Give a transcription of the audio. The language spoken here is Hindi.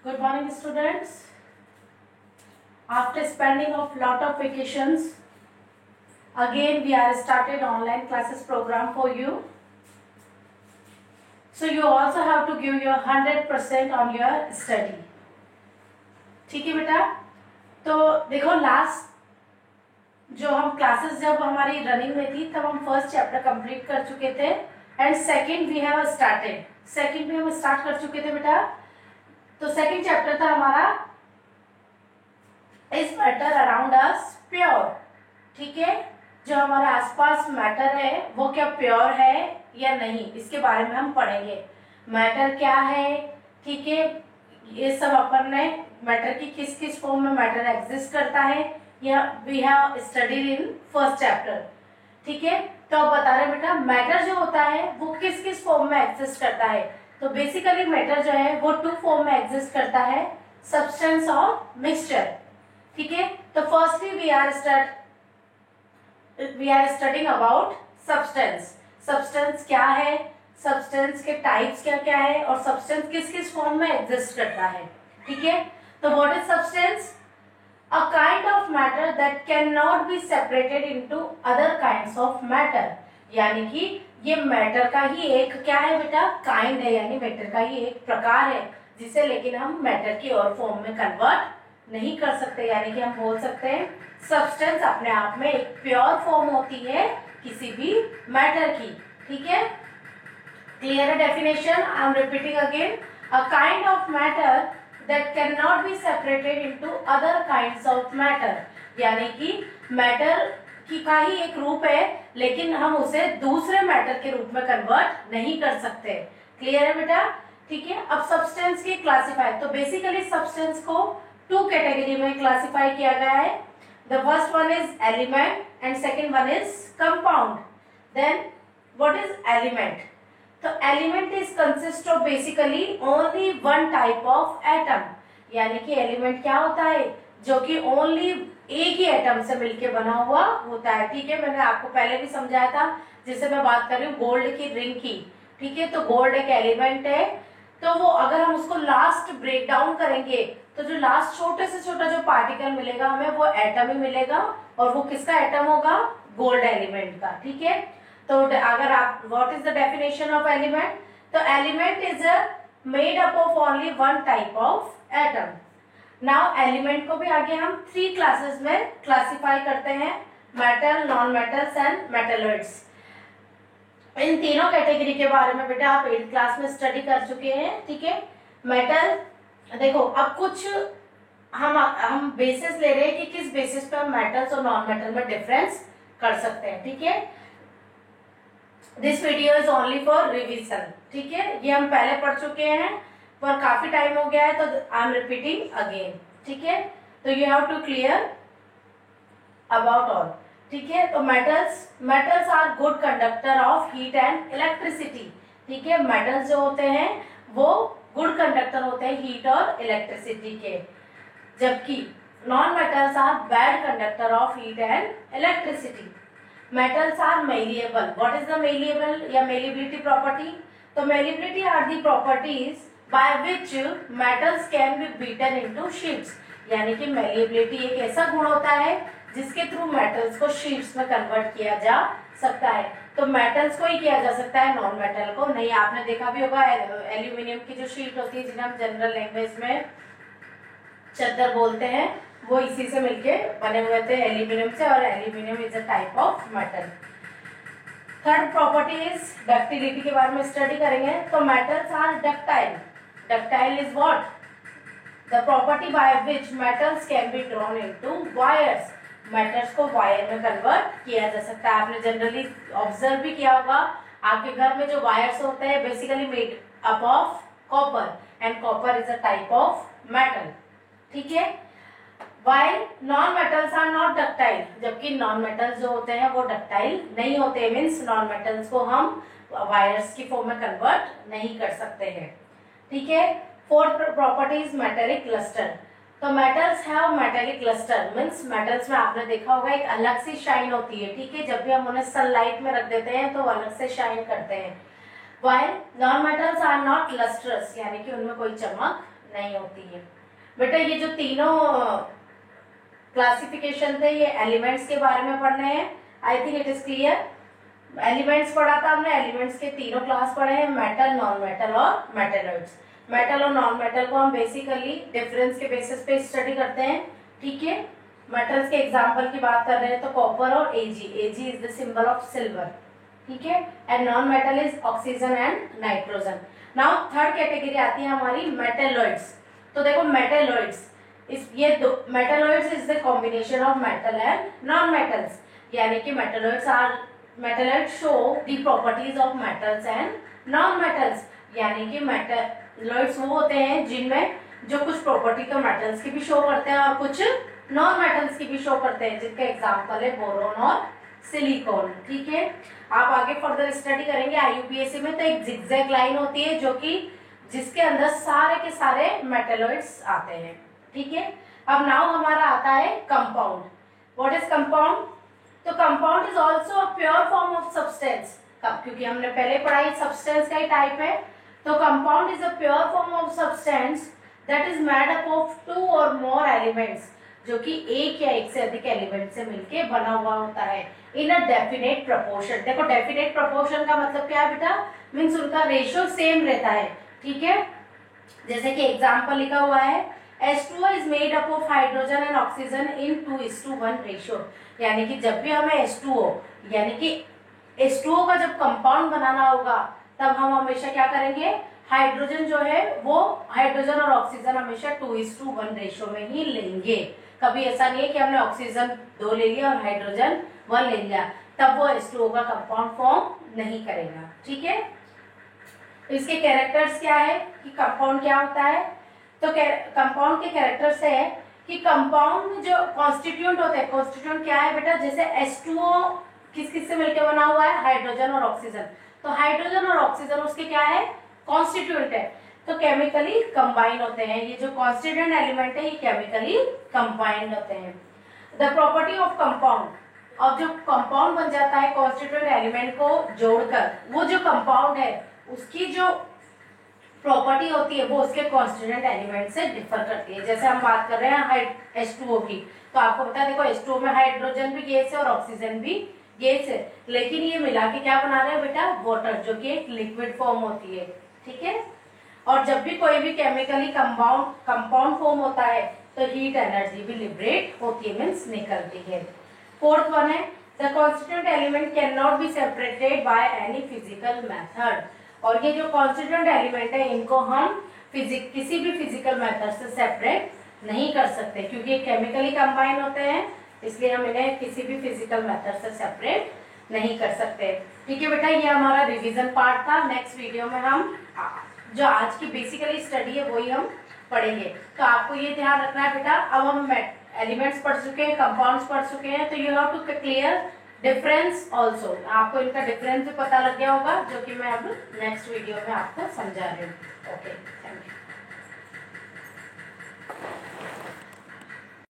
Good morning, students. After spending of lot of vacations, again we are started online classes program for you. So you also have to give your 100% on your study. ठीक है बेटा? तो देखो लास्ट जो हम क्लासेस जब हमारी रनिंग में थी तब हम फर्स्ट चैप्टर कंप्लीट कर चुके थे and second we have started. Second भी हम स्टार्ट कर चुके थे बेटा. तो सेकंड चैप्टर था हमारा is matter around us pure. ठीक है, जो हमारे आसपास मैटर है वो क्या प्योर है या नहीं, इसके बारे में हम पढ़ेंगे. मैटर क्या है, ठीक है, ये सब अपन ने मैटर की किस किस फॉर्म में मैटर एग्जिस्ट करता है यह we have studied in first chapter. ठीक है, तो अब बता रहे बेटा मैटर जो होता है वो किस किस फॉर्म में एग्जिस्ट करता है. तो बेसिकली मैटर जो है वो टू फॉर्म में एग्जिस्ट करता है, सब्सटेंस और मिक्सचर. ठीक है, तो firstly we are studying about substance. Substance क्या है, सब्सटेंस के टाइप्स क्या क्या है और सब्सटेंस किस किस फॉर्म में एग्जिस्ट करता है. ठीक है, तो what is substance? A kind of matter that can not be separated into other kinds of matter. यानी कि ये मैटर का ही एक क्या है बेटा, काइंड है, यानी मैटर का ही एक प्रकार है जिसे लेकिन हम मैटर की और फॉर्म में कन्वर्ट नहीं कर सकते. यानी कि हम बोल सकते हैं सब्सटेंस अपने आप में एक प्योर फॉर्म होती है किसी भी मैटर की. ठीक है, क्लियर है definition? I am repeating again. A kind of matter that can not be separated into other kinds of matter. यानी कि मैटर की का ही एक रूप है लेकिन हम उसे दूसरे मैटर के रूप में कन्वर्ट नहीं कर सकते. क्लियर है बेटा? ठीक है, अब सब्सटेंस की क्लासिफाई. तो बेसिकली सब्सटेंस को टू कैटेगरी में क्लासिफाई किया गया है. The first one is element and second one is compound. Then what is element? तो element is consist of basically only one type of atom. यानी कि एलिमेंट क्या होता है, जो कि ओनली एक ही एटम से मिलकर बना हुआ होता है. ठीक है, मैंने आपको पहले भी समझाया था, जिससे मैं बात कर रही हूँ गोल्ड की रिंग की. ठीक है, तो गोल्ड एक एलिमेंट है, तो वो अगर हम उसको लास्ट ब्रेक डाउन करेंगे तो जो लास्ट छोटे से छोटा जो पार्टिकल मिलेगा हमें वो एटम ही मिलेगा और वो किसका एटम होगा, गोल्ड एलिमेंट का. ठीक है, तो अगर आप what is the definition of element? तो element is made up of only one type of atom. Now element को भी आगे हम 3 क्लासेस में क्लासिफाई करते हैं, metal, non metals and metalloids. इन तीनों कैटेगरी के बारे में बेटा आप 8th क्लास में स्टडी कर चुके हैं. ठीक है, मेटल देखो अब कुछ हम बेसिस ले रहे हैं कि किस बेसिस पे हम मेटल्स और नॉन मेटल में डिफरेंस कर सकते हैं. ठीक है, this video is only for revision. ठीक है, ये हम पहले पढ़ चुके हैं पर काफी टाइम हो गया है तो आई एम रिपीटिंग अगेन. ठीक है, तो you have to clear about all. ठीक है, तो metals are good conductor of heat and electricity. ठीक है, मेटल्स जो होते हैं वो गुड कंडक्टर होते हैं हीट और इलेक्ट्रिसिटी के, जबकि non metals are bad conductor of heat and electricity. Metals are malleable. What is the malleable या मेलिबिलिटी प्रॉपर्टी? तो malleability are the properties by which metals can be beaten into sheets. यानी कि मेलिएबिलिटी एक ऐसा गुण होता है जिसके थ्रू मेटल्स को शीट्स में कन्वर्ट किया जा सकता है. तो मेटल्स को ही किया जा सकता है, नॉन मेटल को नहीं. आपने देखा भी होगा एल्यूमिनियम की जो शीट होती है जिन्हें हम जनरल लैंग्वेज में चद्दर बोलते हैं, वो इसी से मिलके बने हुए थे, एल्यूमिनियम से, और aluminium is a type of metal. Third property is ductility के बारे में स्टडी करेंगे. तो metals are ductile. Ductile is what? The property by which metals can be drawn into wires. Metals को वायर में कन्वर्ट किया जा सकता है. आपने जनरली ऑब्जर्व भी किया होगा आपके घर में जो वायर्स होते हैं basically made up of copper and copper is a type of metal. ठीक है, while non metals are not ductile. जबकि नॉन मेटल्स जो होते हैं वो डक्टाइल नहीं होते, मीन्स नॉन मेटल्स को हम वायर्स की फॉर्म में कन्वर्ट नहीं कर सकते हैं. ठीक है, fourth property is metallic cluster. तो metals have metallic cluster, means metals में आपने देखा होगा एक अलग सी शाइन होती है. ठीक है, जब भी हम उन्हें सनलाइट में रख देते हैं तो अलग से शाइन करते हैं. While non metals are not lustrous, यानी कि उनमें कोई चमक नहीं होती है। बेटा ये जो तीनों क्लासिफिकेशन थे ये एलिमेंट्स के बारे में पढ़ने हैं। I think it is clear. Elements पढ़ा था हमने, एलिमेंट्स के तीनों क्लास पढ़े हैं, मेटल, नॉन मेटल और मेटेलॉइड्स। मेटल और नॉन मेटल को हम बेसिकली डिफरेंस के बेसिस पे स्टडी करते हैं, ठीक है। मेटल्स के एग्जांपल की बात कर रहे हैं तो कॉपर और AG is the symbol of silver, ठीक है। And non metal is oxygen and nitrogen. Now third category आती है हमारी मेटेलॉइड्स। तो देखो मेटेलॉइड्स, इस ये दो metalloids is the combination of metal and non metals, यानी कि metalloids show the properties of metals and non metals, यानी कि मेटेलॉइड्स वो होते हैं जिनमें जो कुछ प्रॉपर्टी तो मेटल्स की भी शो करते हैं और कुछ नॉन मेटल्स की भी शो करते हैं, जिनका एग्जांपल है बोरोन और सिलिकॉन, ठीक है। आप आगे फर्दर स्टडी करेंगे आईयूपीएससी में तो एक जिगजैग लाइन होती है जो कि जिसके अंदर सारे के सारे मेटेलॉइड्स आते हैं, ठीक है। अब नाउ हमारा आता है कंपाउंड। What is compound? तो compound is also a pure form of substance, क्योंकि हमने पहले पढ़ाई सब्सटेंस का ही टाइप है। तो compound is a pure form of substance that is made up of 2 और मोर एलिमेंट्स, जो कि एक या एक से अधिक एलिमेंट से मिलके बना हुआ होता है इन अ डेफिनेट प्रोपोर्शन। देखो डेफिनेट प्रोपोर्शन का मतलब क्या है बेटा? मीन्स उनका रेशियो सेम रहता है, ठीक है। जैसे कि एग्जांपल लिखा हुआ है H2O is made up of hydrogen and oxygen in 2:1 ratio, यानी कि जब भी हमें H2O यानी कि H2O का जब कंपाउंड बनाना होगा तब हम हमेशा क्या करेंगे, हाइड्रोजन जो है वो हाइड्रोजन और ऑक्सीजन हमेशा 2:1 रेशियो में ही लेंगे। कभी ऐसा नहीं है कि हमने ऑक्सीजन 2 ले लिया और हाइड्रोजन 1 ले लिया, तब वो H2O का कंपाउंड फॉर्म नहीं करेगा, ठीक है। इसके कैरेक्टर्स क्या है कि कंपाउंड क्या होता है? तो कंपाउंड के कैरेक्टर्स है कि कंपाउंड में जो कॉन्स्टिट्यूएंट होते हैं, कॉन्स्टिट्यूएंट क्या है बेटा? जैसे H2O किस किस से मिलकर बना हुआ है? हाइड्रोजन और ऑक्सीजन। तो हाइड्रोजन और ऑक्सीजन उसके क्या है? कॉन्स्टिट्यूएंट है, तो केमिकली कंबाइन होते हैं। ये जो कॉन्स्टिट्यूएंट एलिमेंट है ये केमिकली कंबाइंड होते हैं। द प्रॉपर्टी ऑफ कंपाउंड, अब जो कंपाउंड बन जाता है कॉन्स्टिट्यूएंट एलिमेंट को जोड़कर, वो जो कंपाउंड है उसकी जो प्रॉपर्टी होती है वो उसके कॉन्स्टिट्यूएंट एलिमेंट से डिफर करती है। जैसे हम बात कर रहे हैं H2O की, तो आपको पता है देखो H2O में हाइड्रोजन भी गैस है और ऑक्सीजन भी गैस है, लेकिन ये मिला के क्या बना रहे हैं बेटा? वाटर, जो कि एक लिक्विड फॉर्म होती है, ठीक है। और जब भी कोई भी केमिकली कंपाउंड फॉर्म होता है तो हीट एनर्जी भी लिबरेट होती है, मीन्स निकलती है। फोर्थ वन है the constituent element can not be separated by any physical method. और ये जो कॉन्स्टिट्यूएंट एलिमेंट है इनको हम किसी भी फिजिकल मेथड से सेपरेट नहीं कर सकते, क्योंकि ये केमिकली कंबाइन होते हैं, इसलिए हम इन्हें किसी भी फिजिकल मेथड से सेपरेट नहीं कर सकते, ठीक है बेटा। ये हमारा रिवीजन पार्ट था। नेक्स्ट वीडियो में हम जो आज की बेसिकली स्टडी है वही हम पढ़ेंगे। तो आपको ये ध्यान रखना है बेटा, अब हम एलिमेंट्स पढ़ चुके हैं, कंपाउंड्स पढ़ चुके हैं, तो you have to clear difference also. आपको इनका डिफरेंस भी पता लग गया होगा, जो कि मैं अब नेक्स्ट वीडियो में आपको समझा रही हूँ। Okay, thank you.